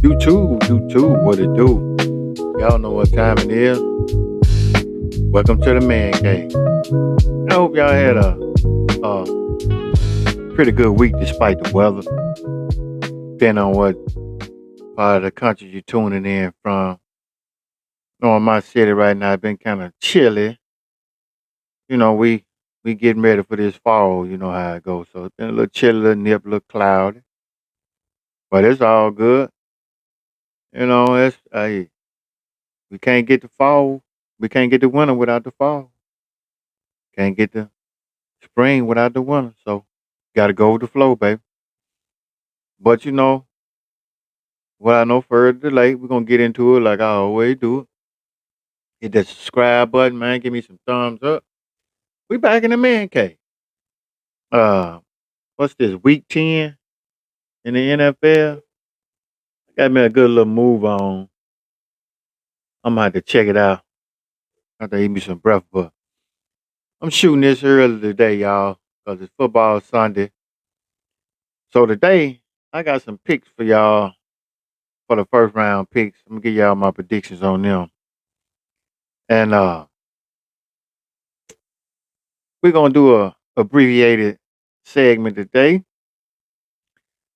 YouTube, what it do? Y'all know what time it is. Welcome to the Man Cave. I hope y'all had a pretty good week despite the weather. Depending on what part of the country you're tuning in from. In my city right now, it's been kind of chilly. We getting ready for this fall. You know how it goes. So it's been a little chilly, a little nip, a little cloudy, but it's all good. It's we can't get the fall. We can't get the winter without the fall. Can't get the spring without the winter. So got to go with the flow, baby. But without no further delay, we're gonna get into it like I always do it. Hit that subscribe button, man. Give me some thumbs up. We back in the man cave. Uh, what's this? Week 10 in the NFL. Got me a good little move on. I'm gonna have to check it out. I have to eat me some breakfast. But I'm shooting this early today, y'all, because it's football Sunday. So today I got some picks for y'all for the first round picks. I'm gonna give y'all my predictions on them. And we're gonna do a abbreviated segment today.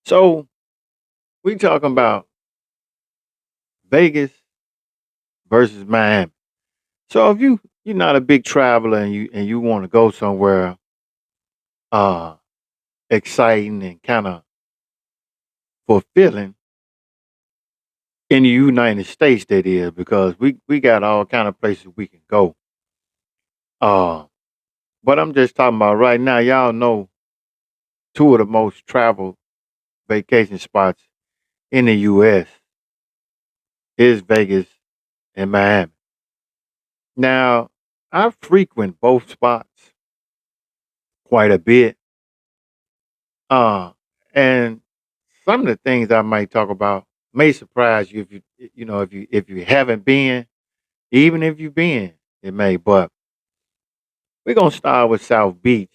So we talking about Vegas versus Miami. So if you're not a big traveler and you want to go somewhere uh exciting and kind of fulfilling in the United States, that is, because we got all kind of places we can go. Uh but I'm just talking about right now, y'all know two of the most traveled vacation spots in the US is Vegas and Miami. Now, I frequent both spots quite a bit. Uh, and some of the things I might talk about may surprise you if you haven't been, even if you've been, it may. But we're gonna start with South Beach.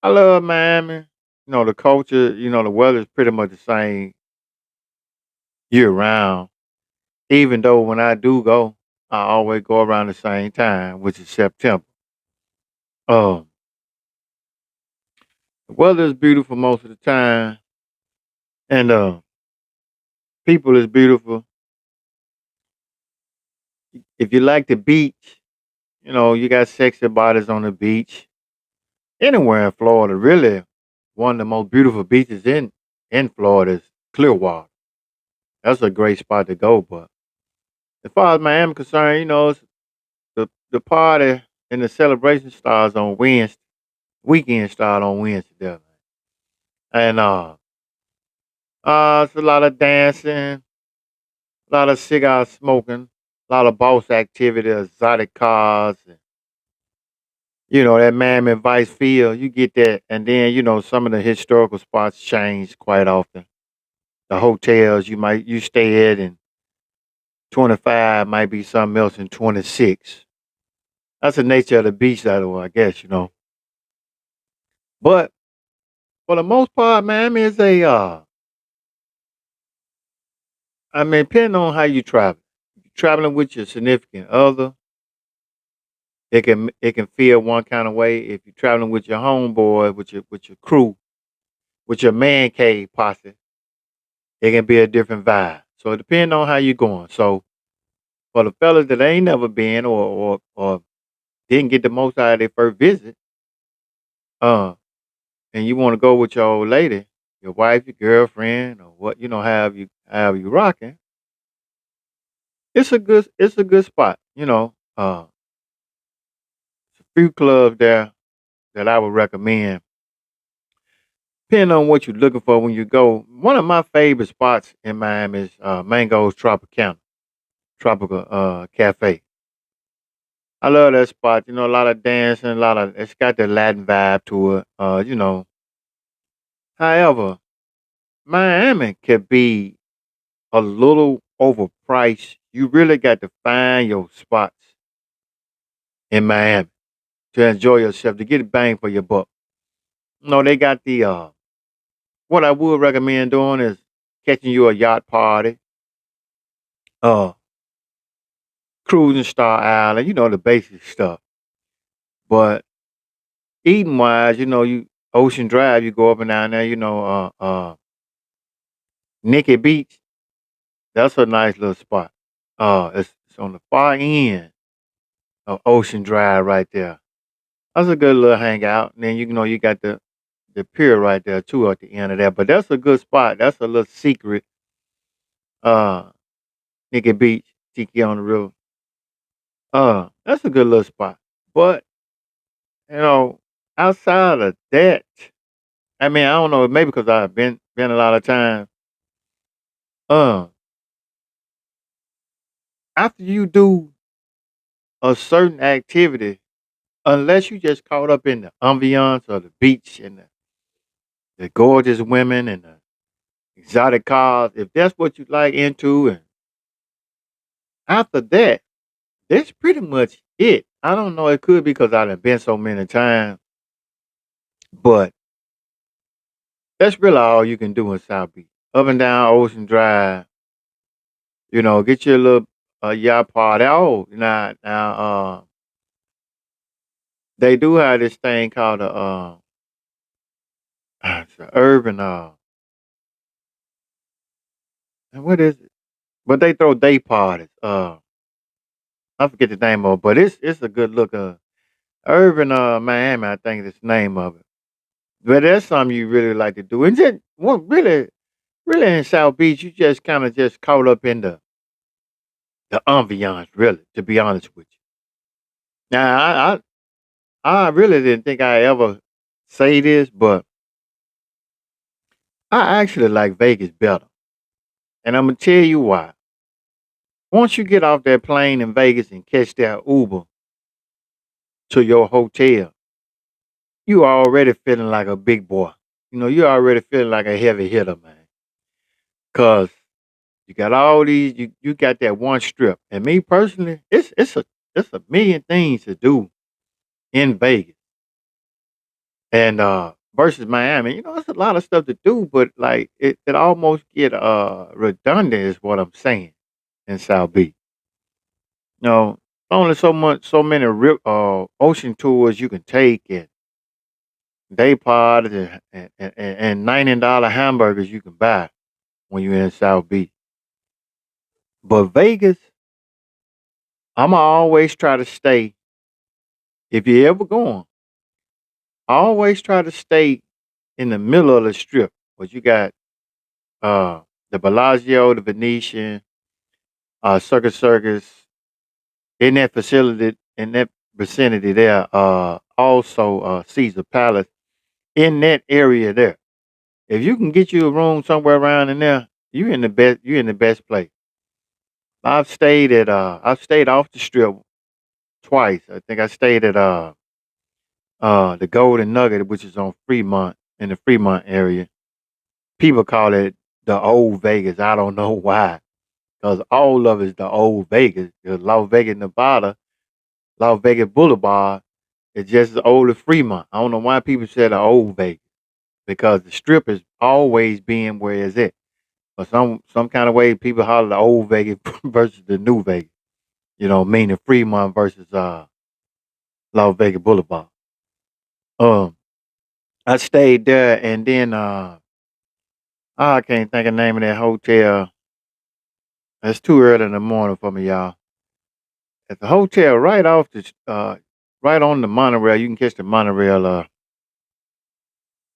I love Miami. The culture, the weather is pretty much the same year round. Even though when I do go, I always go around the same time, which is September. Um, the weather is beautiful most of the time, and people is beautiful. If you like the beach, you got sexy bodies on the beach. Anywhere in Florida, really, one of the most beautiful beaches in Florida is Clearwater. That's a great spot to go. But as far as Miami concerned, it's the party and the celebration starts on Wednesday. Weekend start on Wednesday, there, and it's a lot of dancing, a lot of cigar smoking, a lot of boss activity, exotic cars, and that Miami Vice feel. You get that, and then some of the historical spots change quite often. The hotels you stay at in 25 might be something else in 26. That's the nature of the beach, though, I guess. But for the most part, Miami is I mean, depending on how you travel. If you're traveling with your significant other, it can feel one kind of way. If you're traveling with your homeboy, with your crew, with your man cave posse, it can be a different vibe. So it depends on how you're going. So for the fellas that ain't never been or didn't get the most out of their first visit, uh, and you want to go with your old lady, your wife, your girlfriend, or what however you rocking, it's a good spot. It's a few clubs there that I would recommend. Depending on what you're looking for when you go, one of my favorite spots in Miami is Mango's Tropicana, Tropical Cafe. I love that spot. A lot of dancing, it's got the Latin vibe to it. However, Miami could be a little overpriced. You really got to find your spots in Miami to enjoy yourself, to get a bang for your buck. They got the what I would recommend doing is catching you a yacht party, uh, cruising Star Island, the basic stuff. But eating wise, you Ocean Drive, you go up and down there, Nikki Beach, that's a nice little spot. It's on the far end of Ocean Drive right there. That's a good little hangout. And then you got the pier right there too at the end of that. But that's a good spot. That's a little secret. Uh, Nikki Beach, Tiki on the River. That's a good little spot. But you know, outside of that, I mean, I don't know. Maybe because I've been a lot of times. Uh, After you do a certain activity, unless you just caught up in the ambiance of the beach and the gorgeous women and the exotic cars, if that's what you like into, and after that, that's pretty much it. I don't know. It could be because I've been so many times, but that's really all you can do in South Beach. Up and down Ocean Drive, get your little yacht party. Oh, now, they do have this thing called it's a urban what is it? But they throw day parties. I forget the name of it, but it's a good look. Urban Miami, I think is the name of it. But that's something you really like to do. And just what really in South Beach, you just kind of just caught up in the ambiance, really, to be honest with you. Now I really didn't think I ever say this, but I actually like Vegas better. And I'm gonna tell you why. Once you get off that plane in Vegas and catch that Uber to your hotel, you already feeling like a big boy. You already feeling like a heavy hitter, man. Cause you got all these, you got that one strip. And me personally, it's a million things to do in Vegas. And versus Miami, it's a lot of stuff to do, but like it almost get redundant is what I'm saying in South Beach. Only so many ocean tours you can take and day parties and $90 hamburgers you can buy when you're in South Beach. But Vegas, I'ma always try to stay. If you ever going, always try to stay in the middle of the strip. But you got uh the Bellagio, the Venetian, Circus, in that vicinity there. Also Caesar Palace in that area there. If you can get you a room somewhere around in there, you in the best place. I've stayed off the strip twice. I think I stayed at the Golden Nugget, which is on Fremont in the Fremont area. People call it the old Vegas. I don't know why. Because all of it's the old Vegas. Las Vegas, Nevada, Las Vegas Boulevard is just as old as Fremont. I don't know why people say the old Vegas. Because the strip is always being where it's at. But some kind of way people holler the old Vegas versus the new Vegas. Meaning Fremont versus Las Vegas Boulevard. Um, I stayed there, and then I can't think of the name of that hotel. It's too early in the morning for me, y'all. At the hotel, right on the monorail, you can catch the monorail.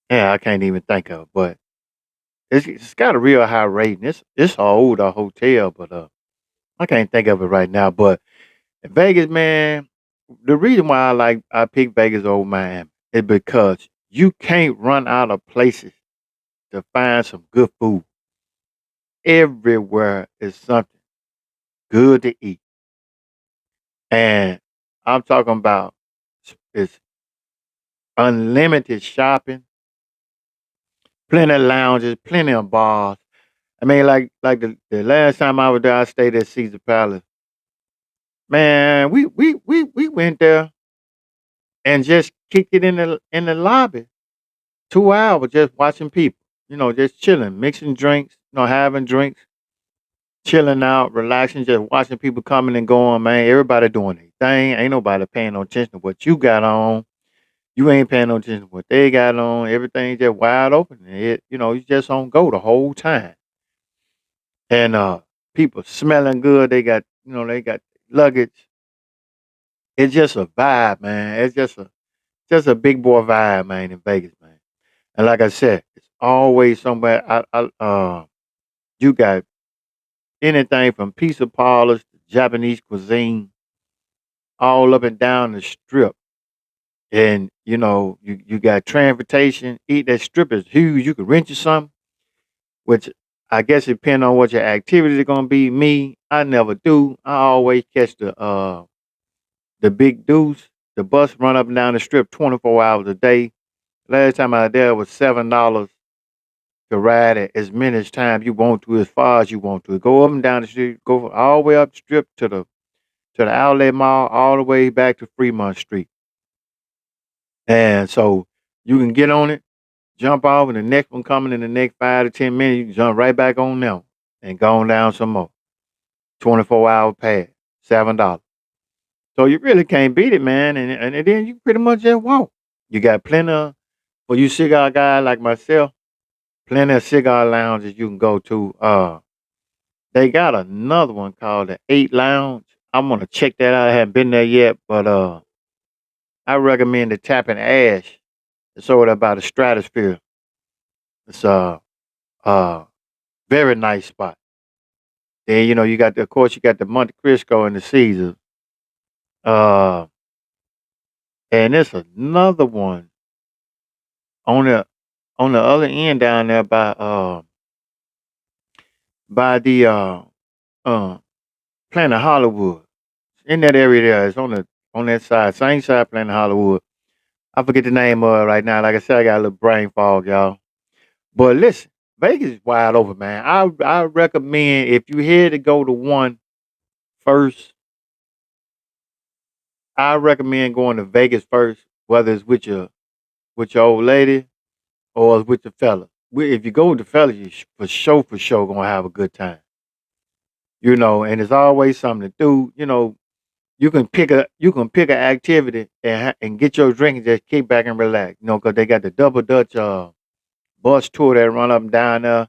Yeah, I can't even think of, it, but it's got a real high rating. It's an older hotel, but I can't think of it right now. But in Vegas, man, the reason why I pick Vegas over Miami is because you can't run out of places to find some good food. Everywhere is something good to eat. And I'm talking about it's unlimited shopping, plenty of lounges, plenty of bars. I mean, like the last time I was there, I stayed at Caesar Palace. Man, we went there and just kicked it in the lobby. 2 hours just watching people, just chilling, mixing drinks, having drinks, chilling out, relaxing, just watching people coming and going, man. Everybody doing their thing. Ain't nobody paying no attention to what you got on. You ain't paying no attention to what they got on. Everything just wide open. You just on go the whole time. And people smelling good. They got luggage. It's just a vibe, man. It's just a big boy vibe, man, in Vegas, man. And like I said, it's always somewhere. You got anything from pizza parlors to Japanese cuisine, all up and down the strip. And you got transportation. Eat that strip is huge. You could rent you something, which I guess it depends on what your activities are gonna be. Me, I never do. I always catch the big deuce. The bus run up and down the strip 24 hours a day. Last time I was there was $7 to ride it as many as times you want to, as far as you want to. Go up and down the street, go all the way up the strip to the outlet mall, all the way back to Fremont Street. And so you can get on it, jump off, and the next one coming in the next 5 to 10 minutes, you can jump right back on them and go on down some more. 24-hour pass, $7. So you really can't beat it, man. And then you pretty much just walk. You got plenty of, for you cigar guys like myself, plenty of cigar lounges you can go to. They got another one called the Eight Lounge. I'm gonna check that out. I haven't been there yet, but I recommend the Tapping Ash. It's over there by the Stratosphere. It's uh very nice spot. Then you got of course you got the Monte Cristo and the Caesars. Uh, and there's another one on the other end down there by the uh Planet Hollywood. In that area there, it's on that side, same side Planet Hollywood. I forget the name of it right now. Like I said, I got a little brain fog, y'all. But listen, Vegas is wide open, man. I recommend if you here to go to one first, I recommend going to Vegas first, whether it's with your old lady or it's with the fella. If you go with the fella, you for sure gonna have a good time. And there's always something to do. You can pick an activity and get your drink and just kick back and relax. Because they got the double Dutch bus tour that run up and down there.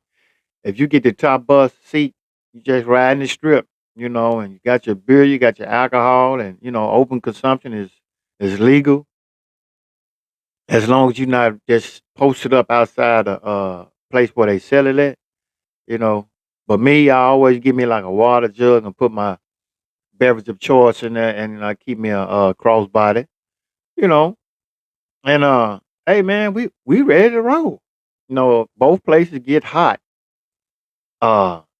If you get the top bus seat, you just ride in the strip. And you got your beer, you got your alcohol, and open consumption is legal as long as you're not just posted up outside a place where they sell it at. You know. But me, I always give me like a water jug and put my beverage of choice in there, and keep me a crossbody. You know, and hey man, we ready to roll. Both places get hot.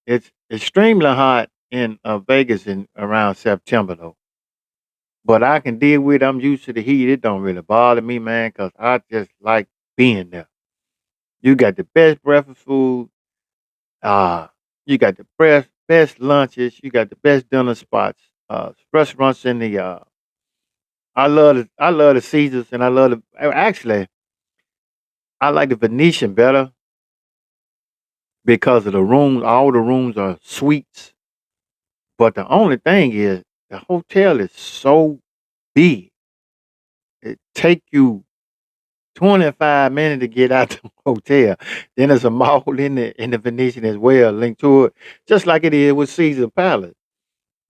It's extremely hot in Vegas in around September though. But I can deal with it. I'm used to the heat. It don't really bother me, man, because I just like being there. You got the best breakfast food. Uh, you got the best lunches. You got the best dinner spots. Restaurants in the I love the Caesars and I love the actually I like the Venetian better because of the rooms. All the rooms are suites, but the only thing is the hotel is so big. It take you 25 minutes to get out the hotel. Then there's a mall in the Venetian as well, linked to it, just like it is with Caesar Palace.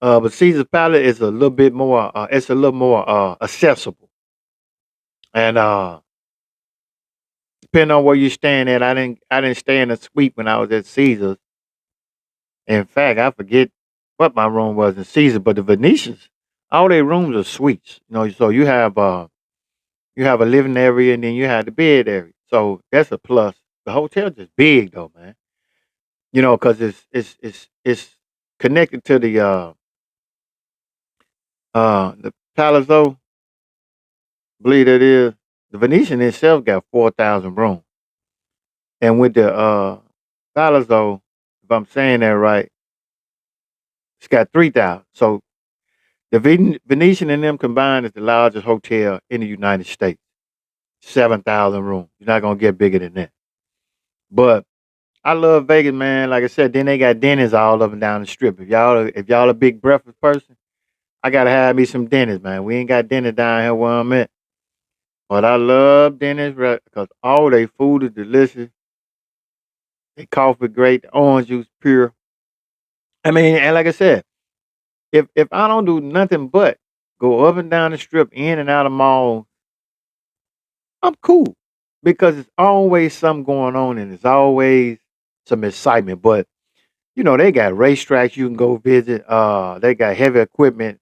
But Caesar Palace is a little bit more. It's a little more accessible, and depending on where you're staying at, I didn't stay in a suite when I was at Caesars. In fact, I forget what my room was in Caesar, but the Venetians, all their rooms are suites. So you have a living area and then you have the bed area. So that's a plus. The hotel just big though, man. Because it's connected to the Palazzo, believe that is. The Venetian itself got 4,000 rooms. And with the Palazzo, if I'm saying that right, it's got 3,000. So the Venetian and them combined is the largest hotel in the United States. 7,000 rooms. You're not gonna get bigger than that. But I love Vegas, man. Like I said, then they got Denny's all up and down the strip. If y'all a big breakfast person, I gotta have me some Denny's, man. We ain't got Denny's down here where I'm at, but I love Denny's because all they food is delicious. They coffee great, the orange juice pure. I mean, and like I said, if I don't do nothing but go up and down the strip, in and out of malls, I'm cool because it's always something going on and it's always some excitement. But they got racetracks you can go visit. They got heavy equipment.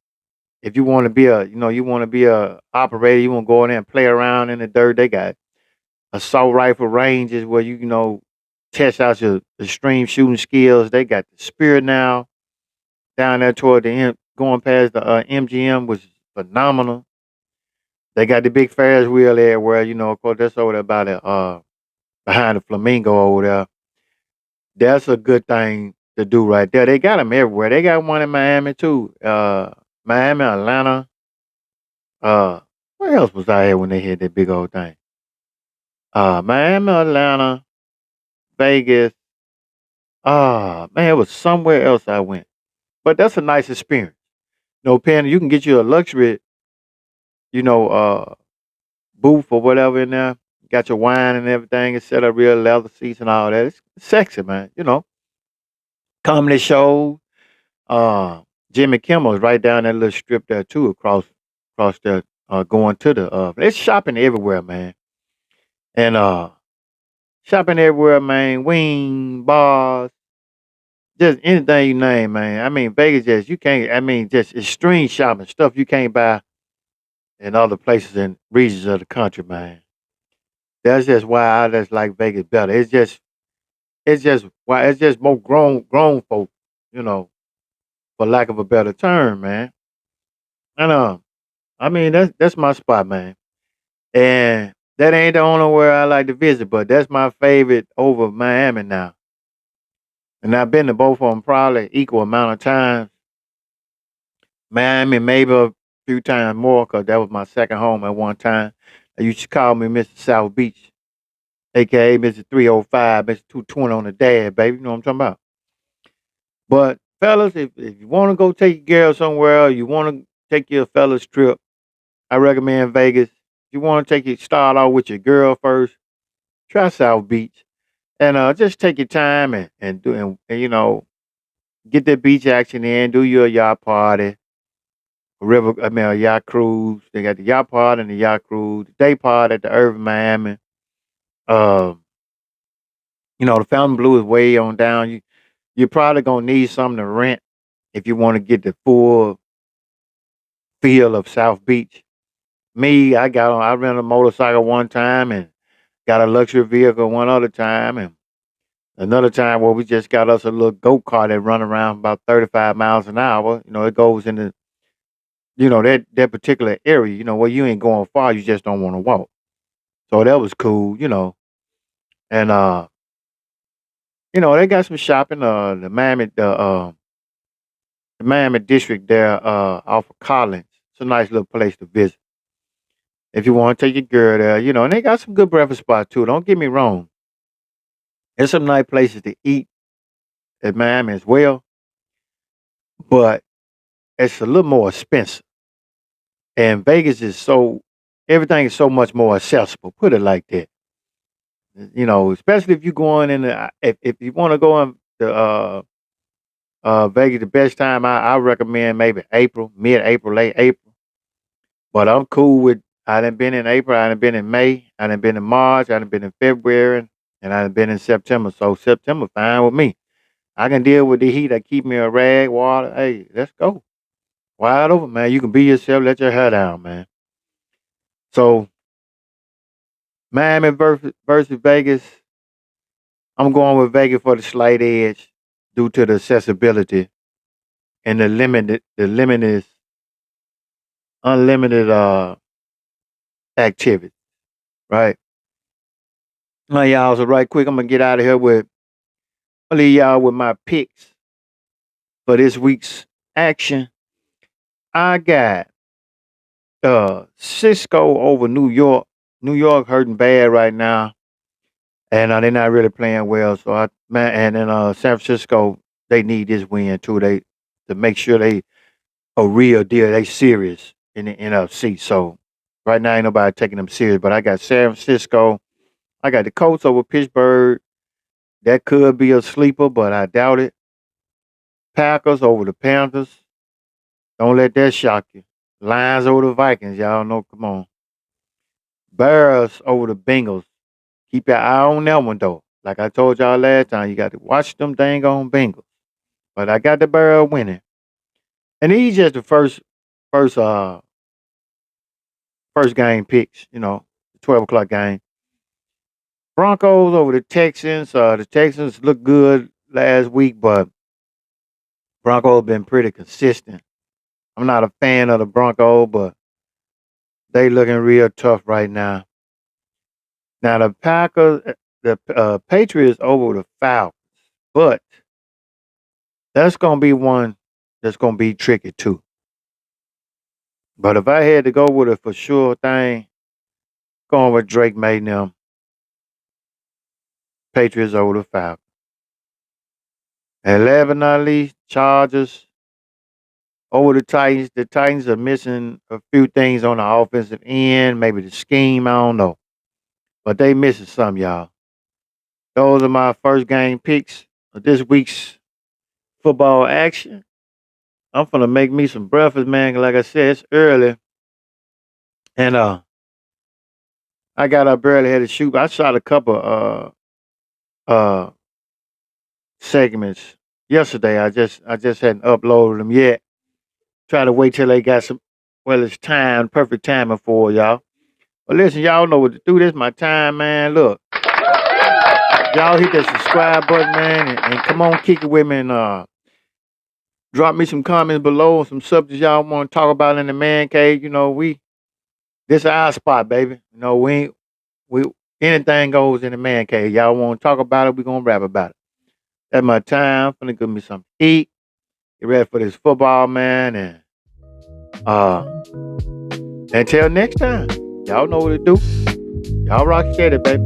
If you want to be a operator, you want to go in there and play around in the dirt. They got assault rifle ranges where test out your extreme shooting skills. They got the Spirit now down there toward the end, going past the MGM was phenomenal. They got the big Ferris wheel there where of course that's over there by the behind the Flamingo over there. That's a good thing to do right there. They got them everywhere. They got one in Miami too. Miami, Atlanta. Uh, where else was I at when they had that big old thing? Miami, Atlanta, Vegas. Man, it was somewhere else I went. But that's a nice experience. No pen, you can get you a luxury, you know, uh, booth or whatever in there. Got your wine and everything. It's set up real leather seats and all that. It's sexy, man. Comedy shows. Uh, Jimmy Kimmel's right down that little strip there too, across there, going to the. It's shopping everywhere, man, and shopping everywhere, man. Wing bars, just anything you name, man. I mean, Vegas just you can't. I mean, just extreme shopping stuff you can't buy in other places and regions of the country, man. That's just why I just like Vegas better. It's just more grown folk, you know, for lack of a better term, man. And I mean that's my spot, man. And that ain't the only where I like to visit, but that's my favorite over Miami now. And I've been to both of them probably equal amount of times. Miami maybe a few times more because that was my second home at one time. They used to call me Mr. South Beach, aka Mr. 305, Mr. 220 on the dad, baby. You know what I'm talking about? But fellas, if you want to go take your girl somewhere, or you want to take your fellas trip, I recommend Vegas. If you want to start off with your girl first, try South Beach. And just take your time and do and get that beach action in. Do your yacht party, a yacht cruise. They got the yacht party and the yacht cruise. The day party at the Irving Miami. Um, the Fountain Blue is way on down. You're probably gonna need something to rent if you want to get the full feel of South Beach. Me, I rented a motorcycle one time and got a luxury vehicle one other time, and another time where we just got us a little go kart that run around about 35 miles an hour. It goes in that particular area. Where you ain't going far, you just don't want to walk. So that was cool. And they got some shopping. The Miami district there, off of Collins. It's a nice little place to visit if you want to take your girl there. And they got some good breakfast spots too. Don't get me wrong. There's some nice places to eat at Miami as well, but it's a little more expensive. And Vegas everything is so much more accessible. Put it like that. Especially if you're going in if you want to go in the Vegas, the best time I recommend maybe April, mid-April, late April. But I'm cool with. I done been in April. I done been in May. I done been in March. I done been in February, and I done been in September. So September fine with me. I can deal with the heat. I keep me a rag, water. Hey, let's go. Wide open, man. You can be yourself. Let your hair down, man. So Miami versus Vegas. I'm going with Vegas for the slight edge due to the accessibility and the limited unlimited activity. Right. Now y'all, so right quick, I'm gonna get out of here with I'll leave y'all with my picks for this week's action. I got Cisco over New York. New York hurting bad right now. and they're not really playing well. So and then San Francisco, they need this win too. They to make sure they a real deal. They serious in the NFC. So right now ain't nobody taking them serious. But I got San Francisco. I got the Colts over Pittsburgh. That could be a sleeper, but I doubt it. Packers over the Panthers. Don't let that shock you. Lions over the Vikings. Y'all know. Come on. Bears over the Bengals. Keep your eye on that one though. Like I told y'all last time, you got to watch them dang on Bengals. But I got the Bears winning. And these just the first first game picks, the 12 o'clock game. Broncos over the Texans. The Texans looked good last week, but Broncos been pretty consistent. I'm not a fan of the Broncos, but they looking real tough right now. Now the Patriots over the Falcons, but that's gonna be one that's gonna be tricky too. But if I had to go with a for sure thing, going with Drake May and them Patriots over the Falcons. And 11 not least, Chargers over the Titans. The Titans are missing a few things on the offensive end, maybe the scheme, I don't know. But they missing some, y'all. Those are my first game picks of this week's football action. I'm gonna make me some breakfast, man. Like I said, it's early. And I got up early, had to shoot. I shot a couple uh segments yesterday. I just hadn't uploaded them yet. Try to wait till they got some it's time, perfect timing for y'all. But listen, y'all know what to do. This my time, man. Look, y'all hit that subscribe button, man, and come on, kick it with me and drop me some comments below on some subjects y'all want to talk about in the man cave. This is our spot, baby. We anything goes in the man cave. Y'all want to talk about it, we gonna rap about it. That's my time. Finna give me some eat. Get ready for this football, man, and uh until next time. Y'all know what to do. Y'all rock steady, baby.